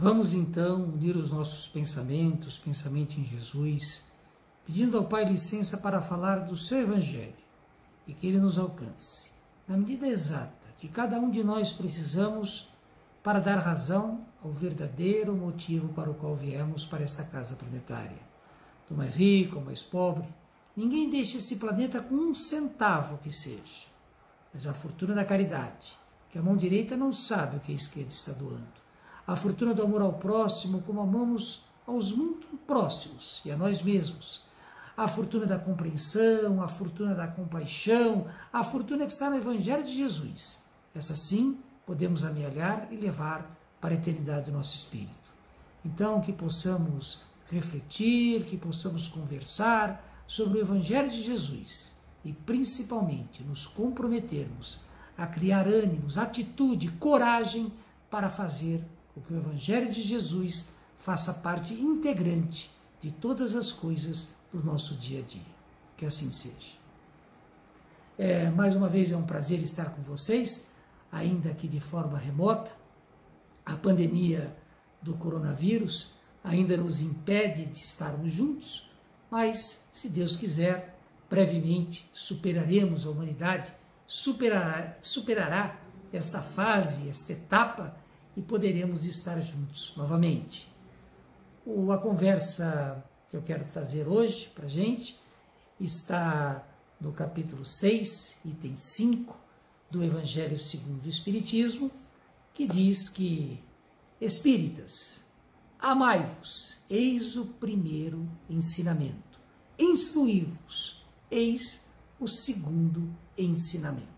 Vamos então unir os nossos pensamentos, pensamento em Jesus, pedindo ao Pai licença para falar do seu Evangelho e que Ele nos alcance, na medida exata que cada um de nós precisamos para dar razão ao verdadeiro motivo para o qual viemos para esta casa planetária. Do mais rico ao mais pobre, ninguém deixa esse planeta com um centavo que seja, mas a fortuna da caridade, que a mão direita não sabe o que a esquerda está doando. A fortuna do amor ao próximo, como amamos aos muito próximos e a nós mesmos. A fortuna da compreensão, a fortuna da compaixão, a fortuna que está no Evangelho de Jesus. Essa sim podemos amealhar e levar para a eternidade do nosso espírito. Então, que possamos refletir, que possamos conversar sobre o Evangelho de Jesus e, principalmente, nos comprometermos a criar ânimos, atitude, coragem para fazer o que o Evangelho de Jesus faça parte integrante de todas as coisas do nosso dia a dia. Que assim seja. Mais uma vez é um prazer estar com vocês, ainda que de forma remota. A pandemia do coronavírus ainda nos impede de estarmos juntos, mas, se Deus quiser, brevemente superaremos a humanidade, superará esta fase, esta etapa, e poderemos estar juntos novamente. A conversa que eu quero trazer hoje para a gente está no capítulo 6, item 5, do Evangelho segundo o Espiritismo, que diz que: Espíritas, amai-vos, eis o primeiro ensinamento. Instruí-vos, eis o segundo ensinamento.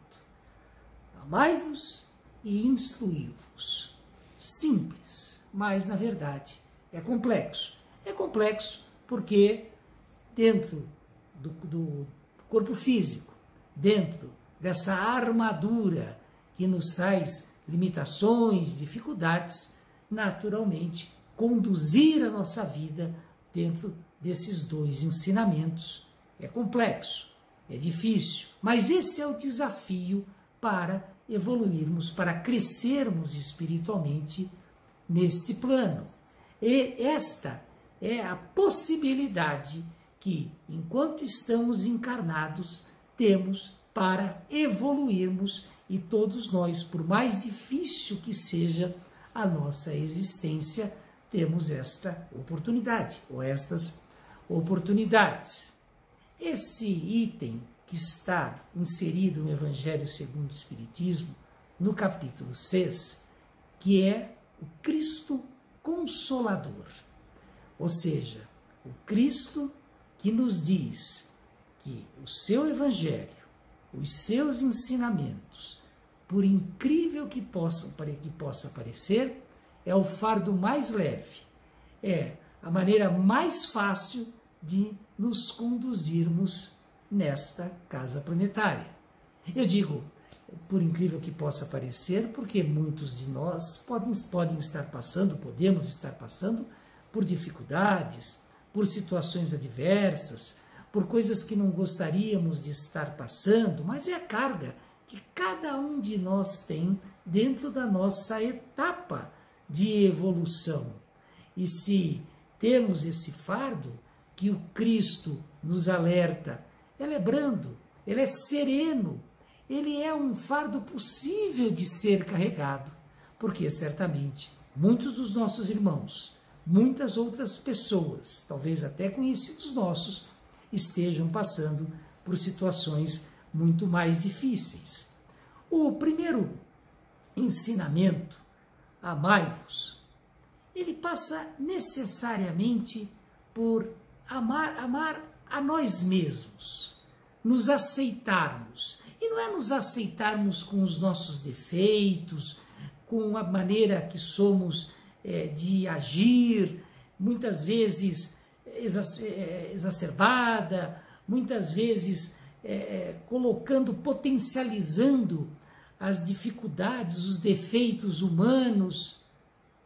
Amai-vos e instruí-vos. Simples, mas na verdade é complexo. É complexo porque dentro do corpo físico, dentro dessa armadura que nos traz limitações, dificuldades, naturalmente conduzir a nossa vida dentro desses dois ensinamentos é complexo, é difícil, mas esse é o desafio para evoluirmos, para crescermos espiritualmente neste plano. E esta é a possibilidade que, enquanto estamos encarnados, temos para evoluirmos, e todos nós, por mais difícil que seja a nossa existência, temos esta oportunidade, ou estas oportunidades. Esse item que está inserido no Evangelho segundo o Espiritismo, no capítulo 6, que é o Cristo Consolador. Ou seja, o Cristo que nos diz que o seu Evangelho, os seus ensinamentos, por incrível que possa parecer, é o fardo mais leve, é a maneira mais fácil de nos conduzirmos nesta casa planetária. Eu digo, por incrível que possa parecer, porque muitos de nós podem estar passando, podemos estar passando por dificuldades, por situações adversas, por coisas que não gostaríamos de estar passando, mas é a carga que cada um de nós tem dentro da nossa etapa de evolução. E se temos esse fardo que o Cristo nos alerta, ele é brando, ele é sereno, ele é um fardo possível de ser carregado, porque certamente muitos dos nossos irmãos, muitas outras pessoas, talvez até conhecidos nossos, estejam passando por situações muito mais difíceis. O primeiro ensinamento, amai-vos, ele passa necessariamente por amar a nós mesmos, nos aceitarmos. E não é nos aceitarmos com os nossos defeitos, com a maneira que somos de agir, muitas vezes exacerbada, muitas vezes potencializando as dificuldades, os defeitos humanos,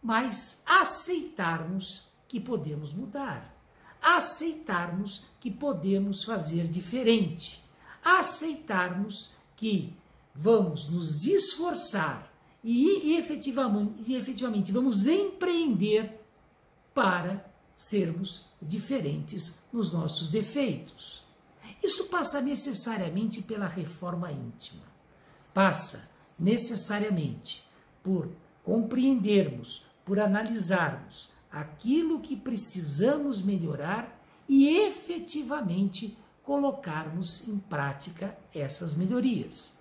mas aceitarmos que podemos mudar, aceitarmos que podemos fazer diferente, aceitarmos que vamos nos esforçar e efetivamente vamos empreender para sermos diferentes nos nossos defeitos. Isso passa necessariamente pela reforma íntima. Passa necessariamente por compreendermos, por analisarmos aquilo que precisamos melhorar e efetivamente colocarmos em prática essas melhorias.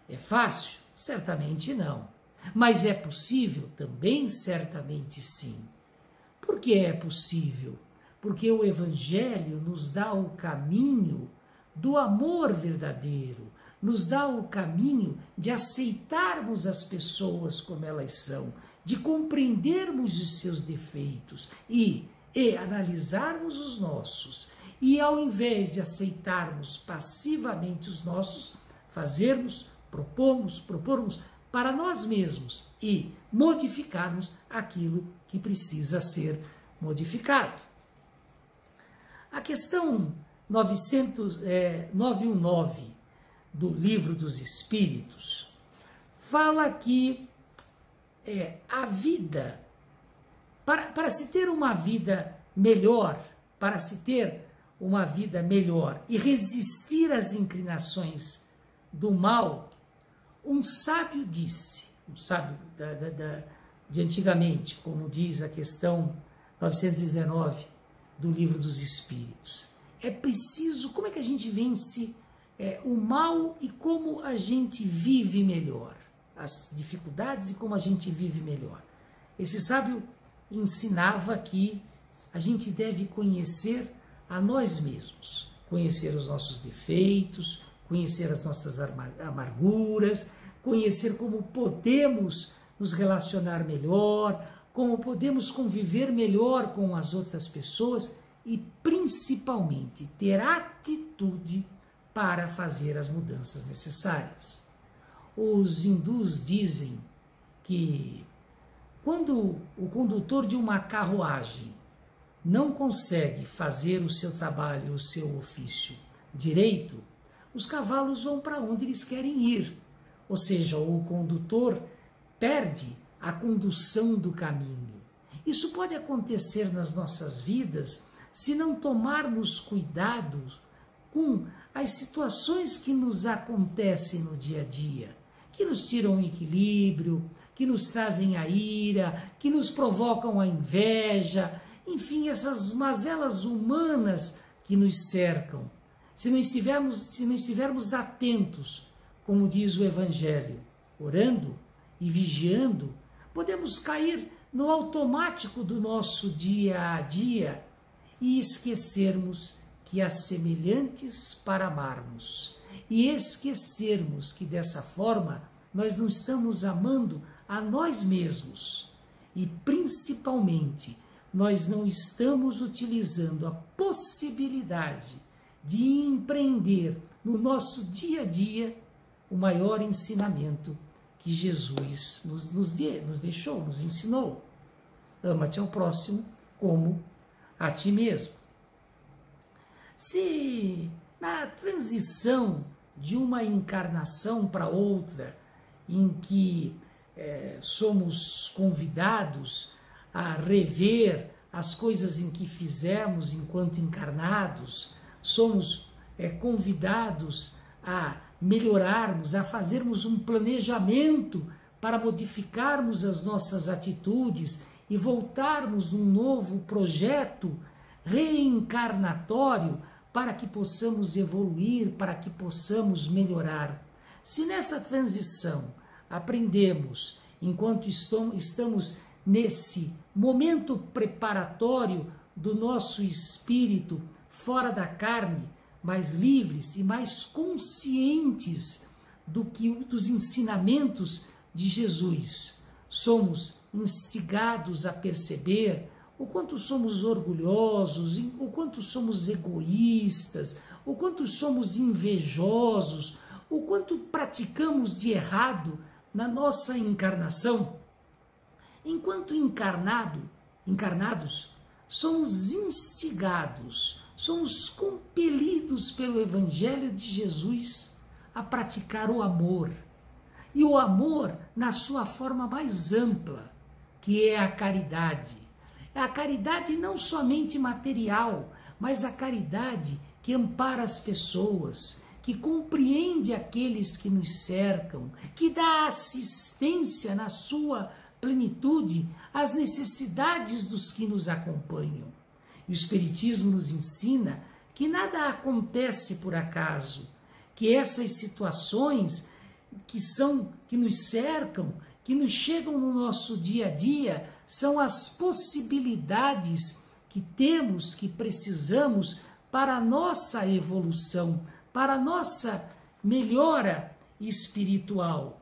É fácil? Certamente não. Mas é possível? Também certamente sim. Por que é possível? Porque o Evangelho nos dá o caminho do amor verdadeiro, nos dá o caminho de aceitarmos as pessoas como elas são, de compreendermos os seus defeitos e analisarmos os nossos. E ao invés de aceitarmos passivamente os nossos, propormos para nós mesmos e modificarmos aquilo que precisa ser modificado. A questão 919 do Livro dos Espíritos fala que a vida, para se ter uma vida melhor, e resistir às inclinações do mal, um sábio disse, um sábio de antigamente, como diz a questão 919 do Livro dos Espíritos, é preciso, como é que a gente vence o mal e como a gente vive melhor, as dificuldades e como a gente vive melhor. Esse sábio ensinava que a gente deve conhecer a nós mesmos, conhecer os nossos defeitos, conhecer as nossas amarguras, conhecer como podemos nos relacionar melhor, como podemos conviver melhor com as outras pessoas e, principalmente, ter atitude para fazer as mudanças necessárias. Os hindus dizem que quando o condutor de uma carruagem não consegue fazer o seu trabalho, o seu ofício direito, os cavalos vão para onde eles querem ir. Ou seja, o condutor perde a condução do caminho. Isso pode acontecer nas nossas vidas se não tomarmos cuidado com as situações que nos acontecem no dia a dia, que nos tiram o equilíbrio, que nos trazem a ira, que nos provocam a inveja, enfim, essas mazelas humanas que nos cercam. Se não estivermos atentos, como diz o Evangelho, orando e vigiando, podemos cair no automático do nosso dia a dia e esquecermos que há semelhantes para amarmos, e esquecermos que dessa forma nós não estamos amando a nós mesmos e, principalmente, nós não estamos utilizando a possibilidade de empreender no nosso dia a dia o maior ensinamento que Jesus nos deixou, nos ensinou. Ama-te ao próximo como a ti mesmo. Se na transição de uma encarnação para outra, em que somos convidados a rever as coisas em que fizemos enquanto encarnados, somos convidados a melhorarmos, a fazermos um planejamento para modificarmos as nossas atitudes e voltarmos num novo projeto reencarnatório para que possamos evoluir, para que possamos melhorar. Se nessa transição aprendemos, enquanto estamos nesse momento preparatório do nosso espírito fora da carne, mais livres e mais conscientes dos ensinamentos de Jesus, somos instigados a perceber o quanto somos orgulhosos, o quanto somos egoístas, o quanto somos invejosos, o quanto praticamos de errado na nossa encarnação. Enquanto encarnados, somos instigados, somos compelidos pelo Evangelho de Jesus a praticar o amor. e o amor na sua forma mais ampla, que é a caridade. A caridade não somente material, mas a caridade que ampara as pessoas, que compreende aqueles que nos cercam, que dá assistência na sua plenitude às necessidades dos que nos acompanham. E o Espiritismo nos ensina que nada acontece por acaso, que essas situações que nos cercam, que nos chegam no nosso dia a dia, são as possibilidades que temos, que precisamos para a nossa evolução, para a nossa melhora espiritual.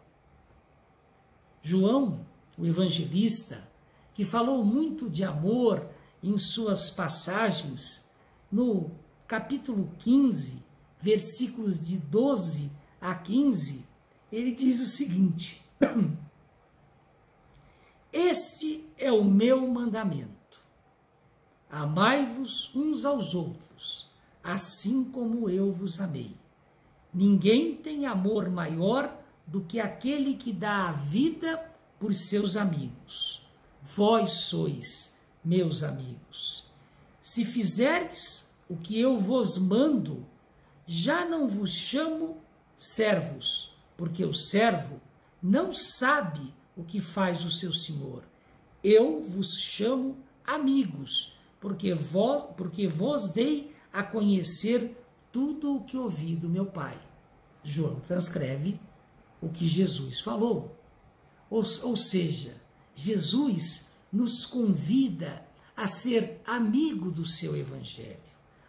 João, o evangelista, que falou muito de amor em suas passagens, no capítulo 15, versículos de 12 a 15, ele diz o seguinte: este é o meu mandamento, amai-vos uns aos outros, assim como eu vos amei. Ninguém tem amor maior do que aquele que dá a vida por seus amigos. Vós sois meus amigos. Se fizerdes o que eu vos mando, já não vos chamo servos, porque o servo não sabe o que faz o seu senhor. Eu vos chamo amigos, porque vos dei a conhecer tudo o que ouvi do meu Pai. João transcreve o que Jesus falou. Ou seja, Jesus nos convida a ser amigo do seu evangelho,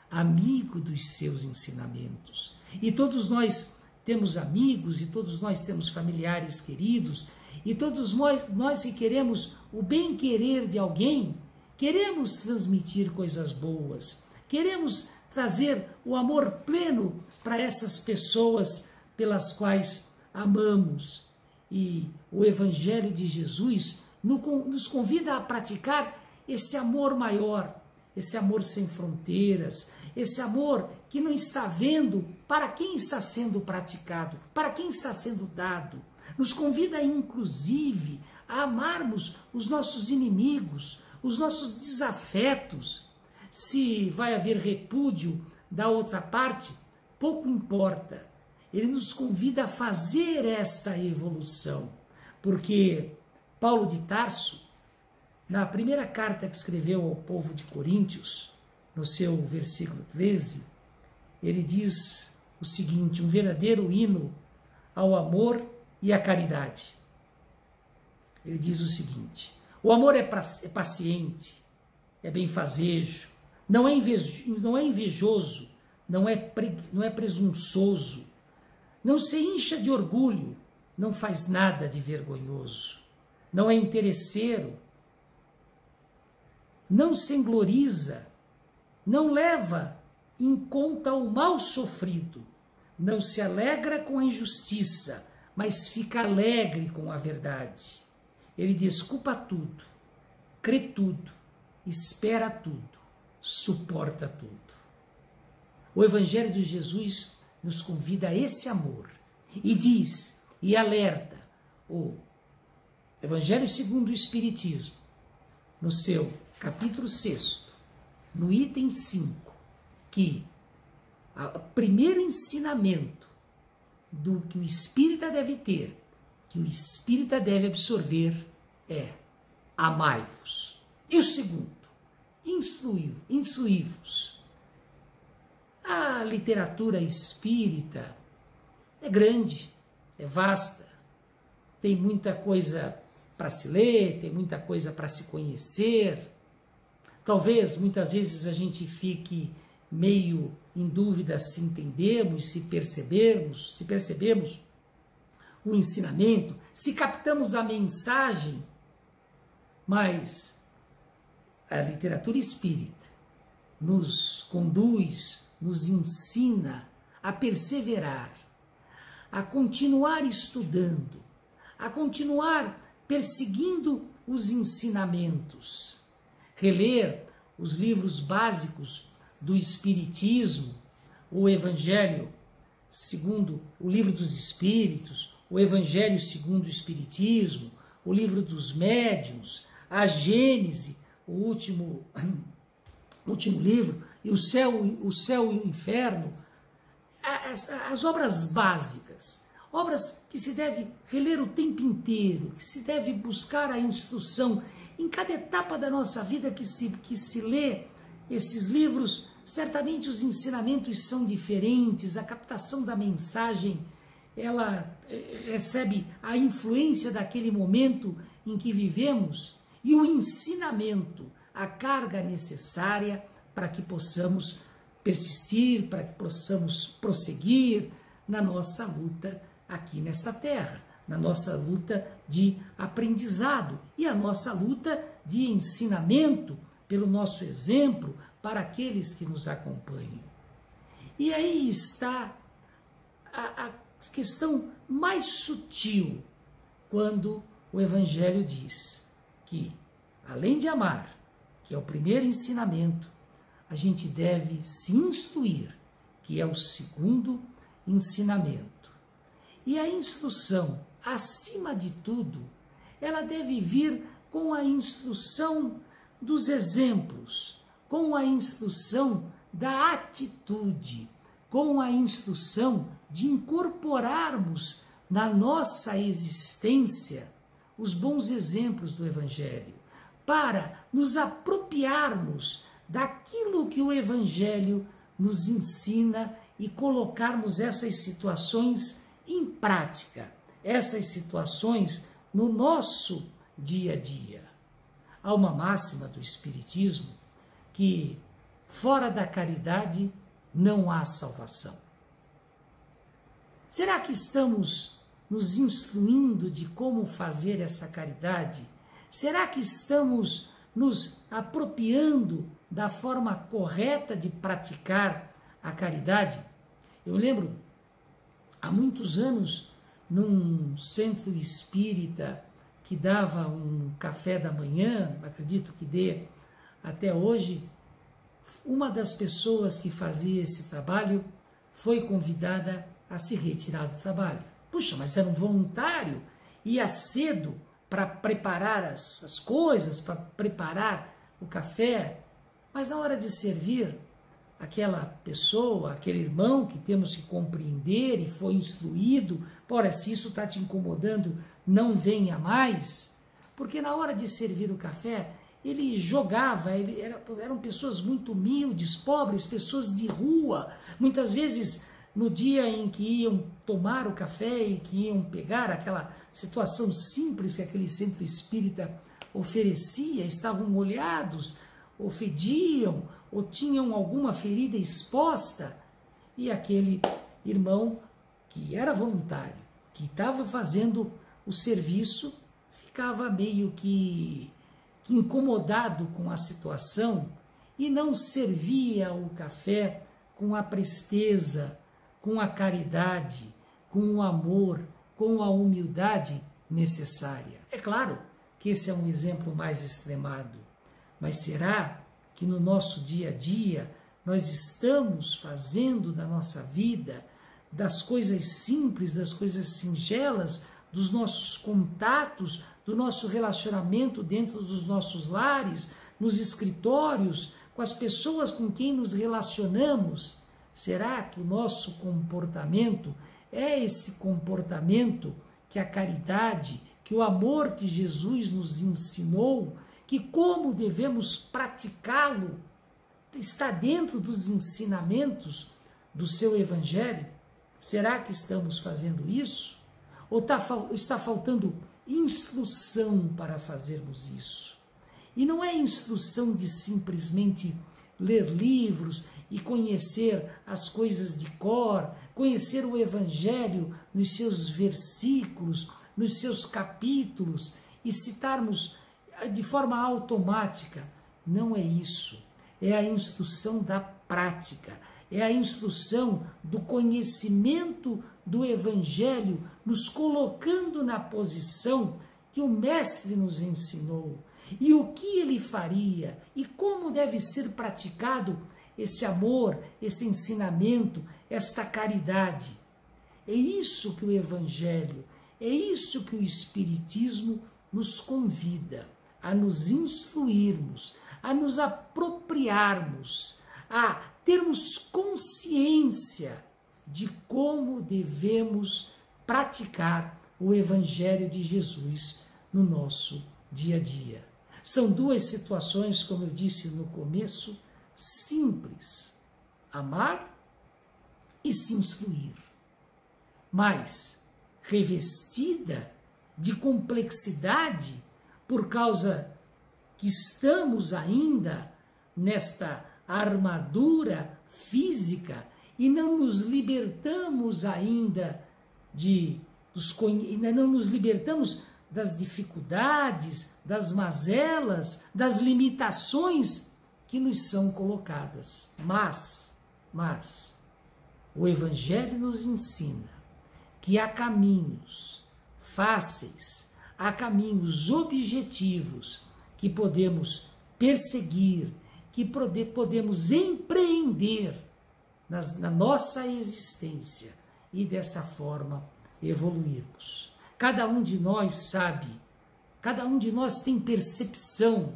amigo dos seus ensinamentos. E todos nós temos amigos, e todos nós temos familiares queridos, e todos nós que queremos o bem-querer de alguém, queremos transmitir coisas boas, queremos trazer o amor pleno para essas pessoas pelas quais amamos. E o Evangelho de Jesus nos convida a praticar esse amor maior, esse amor sem fronteiras, esse amor que não está vendo para quem está sendo praticado, para quem está sendo dado. Nos convida, inclusive, a amarmos os nossos inimigos, os nossos desafetos. Se vai haver repúdio da outra parte, pouco importa. Ele nos convida a fazer esta evolução, porque Paulo de Tarso, na primeira carta que escreveu ao povo de Coríntios, no seu versículo 13, ele diz o seguinte: um verdadeiro hino ao amor e à caridade. Ele diz o seguinte: o amor é paciente, é benfazejo, não é invejoso, não é presunçoso, não se incha de orgulho, não faz nada de vergonhoso, não é interesseiro, não se engloriza, não leva em conta o mal sofrido, não se alegra com a injustiça, mas fica alegre com a verdade. Ele desculpa tudo, crê tudo, espera tudo, suporta tudo. O Evangelho de Jesus nos convida a esse amor e diz e alerta, o Evangelho segundo o Espiritismo, no seu capítulo 6, no item 5, que o primeiro ensinamento do que o espírita deve ter, que o espírita deve absorver, é amai-vos. E o segundo, instruí-vos. A literatura espírita é grande, é vasta, tem muita coisa para se ler, tem muita coisa para se conhecer. Talvez, muitas vezes, a gente fique meio em dúvida se entendemos, se percebemos o ensinamento, se captamos a mensagem, mas a literatura espírita nos conduz, nos ensina a perseverar, a continuar estudando, a continuar perseguindo os ensinamentos, reler os livros básicos do Espiritismo, o Evangelho segundo o Livro dos Espíritos, o Evangelho segundo o Espiritismo, o Livro dos Médiuns, a Gênese, o último livro, e o Céu e o Inferno, as obras básicas, obras que se deve reler o tempo inteiro, que se deve buscar a instrução em cada etapa da nossa vida que se lê esses livros. Certamente os ensinamentos são diferentes, a captação da mensagem, ela recebe a influência daquele momento em que vivemos, e o ensinamento, a carga necessária para que possamos persistir, para que possamos prosseguir na nossa luta aqui nesta terra, na nossa luta de aprendizado e a nossa luta de ensinamento pelo nosso exemplo para aqueles que nos acompanham. E aí está a questão mais sutil, quando o Evangelho diz que, além de amar, que é o primeiro ensinamento, a gente deve se instruir, que é o segundo ensinamento. E a instrução, acima de tudo, ela deve vir com a instrução dos exemplos, com a instrução da atitude, com a instrução de incorporarmos na nossa existência os bons exemplos do Evangelho, para nos apropriarmos daquilo que o Evangelho nos ensina e colocarmos essas situações em prática, essas situações no nosso dia a dia. Há uma máxima do Espiritismo que fora da caridade não há salvação. Será que estamos nos instruindo de como fazer essa caridade? Será que estamos nos apropriando da forma correta de praticar a caridade? Eu lembro, há muitos anos, num centro espírita que dava um café da manhã, acredito que dê até hoje, uma das pessoas que fazia esse trabalho foi convidada a se retirar do trabalho. Puxa, mas era um voluntário, ia cedo para preparar as coisas, para preparar o café, mas na hora de servir, aquela pessoa, aquele irmão que temos que compreender e foi instruído, ora, se isso está te incomodando, não venha mais, porque na hora de servir o café, ele jogava, eram pessoas muito humildes, pobres, pessoas de rua, muitas vezes no dia em que iam tomar o café e que iam pegar aquela situação simples que aquele centro espírita oferecia, estavam molhados, ou fediam, ou tinham alguma ferida exposta, e aquele irmão que era voluntário, que estava fazendo o serviço, ficava meio que incomodado com a situação e não servia o café com a presteza, com a caridade, com o amor, com a humildade necessária. É claro que esse é um exemplo mais extremado, mas será que no nosso dia a dia nós estamos fazendo da nossa vida, das coisas simples, das coisas singelas, dos nossos contatos, do nosso relacionamento dentro dos nossos lares, nos escritórios, com as pessoas com quem nos relacionamos? Será que o nosso comportamento é esse comportamento que a caridade, que o amor que Jesus nos ensinou, que como devemos praticá-lo, está dentro dos ensinamentos do seu Evangelho? Será que estamos fazendo isso? Ou está faltando instrução para fazermos isso? E não é instrução de simplesmente ler livros e conhecer as coisas de cor, conhecer o Evangelho nos seus versículos, nos seus capítulos e citarmos de forma automática. Não é isso. É a instrução da prática, é a instrução do conhecimento do Evangelho, nos colocando na posição que o Mestre nos ensinou, e o que ele faria, e como deve ser praticado esse amor, esse ensinamento, esta caridade. É isso que o Evangelho, É isso que o Espiritismo nos convida, a nos instruirmos, a nos apropriarmos, a termos consciência de como devemos praticar o Evangelho de Jesus no nosso dia a dia. São duas situações, como eu disse no começo, simples: amar e se instruir, mas revestida de complexidade por causa que estamos ainda nesta armadura física e não nos libertamos ainda ainda não nos libertamos das dificuldades, das mazelas, das limitações que nos são colocadas. Mas o Evangelho nos ensina que há caminhos fáceis, há caminhos objetivos que podemos perseguir, que podemos empreender na nossa existência e dessa forma evoluirmos. Cada um de nós sabe, cada um de nós tem percepção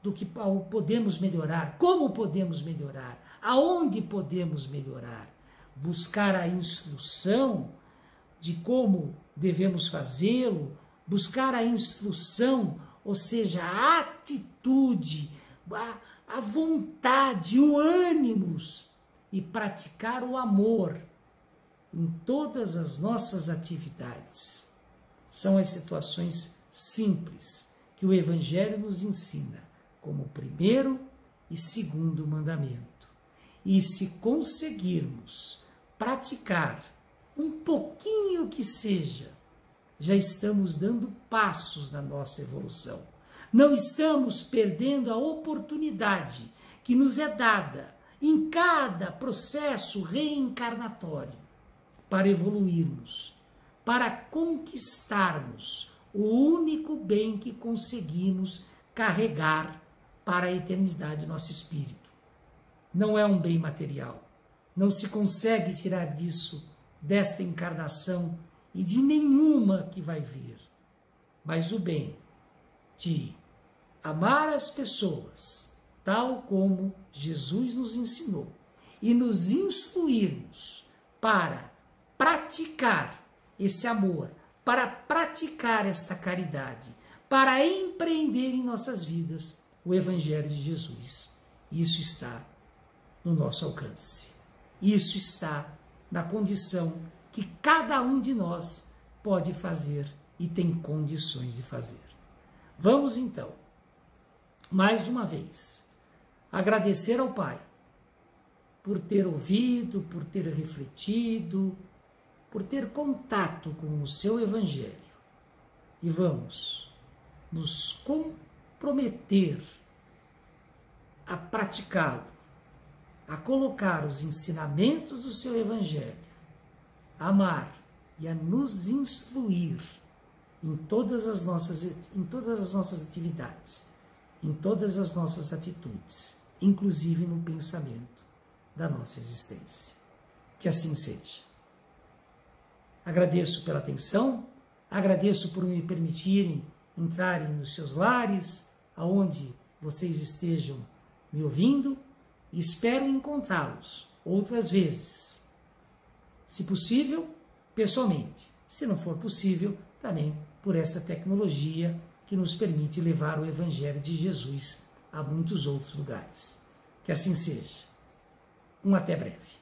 do que podemos melhorar, como podemos melhorar, aonde podemos melhorar. Buscar a instrução de como devemos fazê-lo, buscar a instrução, ou seja, a atitude, a vontade, o ânimos, e praticar o amor em todas as nossas atividades. São as situações simples que o Evangelho nos ensina como primeiro e segundo mandamento. E se conseguirmos praticar um pouquinho que seja, já estamos dando passos na nossa evolução. Não estamos perdendo a oportunidade que nos é dada em cada processo reencarnatório para evoluirmos, para conquistarmos o único bem que conseguimos carregar para a eternidade do nosso espírito. Não é um bem material. Não se consegue tirar disso, desta encarnação e de nenhuma que vai vir. Mas o bem de amar as pessoas, tal como Jesus nos ensinou, e nos instruirmos para praticar esse amor, para praticar esta caridade, para empreender em nossas vidas o Evangelho de Jesus. Isso está no nosso alcance. Isso está na condição que cada um de nós pode fazer e tem condições de fazer. Vamos então, mais uma vez, agradecer ao Pai por ter ouvido, por ter refletido, por ter contato com o seu Evangelho. E vamos nos comprometer a praticá-lo, a colocar os ensinamentos do seu Evangelho, a amar e a nos instruir em todas as nossas atividades, em todas as nossas atitudes, inclusive no pensamento da nossa existência. Que assim seja. Agradeço pela atenção, agradeço por me permitirem entrarem nos seus lares, aonde vocês estejam me ouvindo, e espero encontrá-los outras vezes. Se possível, pessoalmente. Se não for possível, também por essa tecnologia que nos permite levar o Evangelho de Jesus a muitos outros lugares. Que assim seja. Até breve.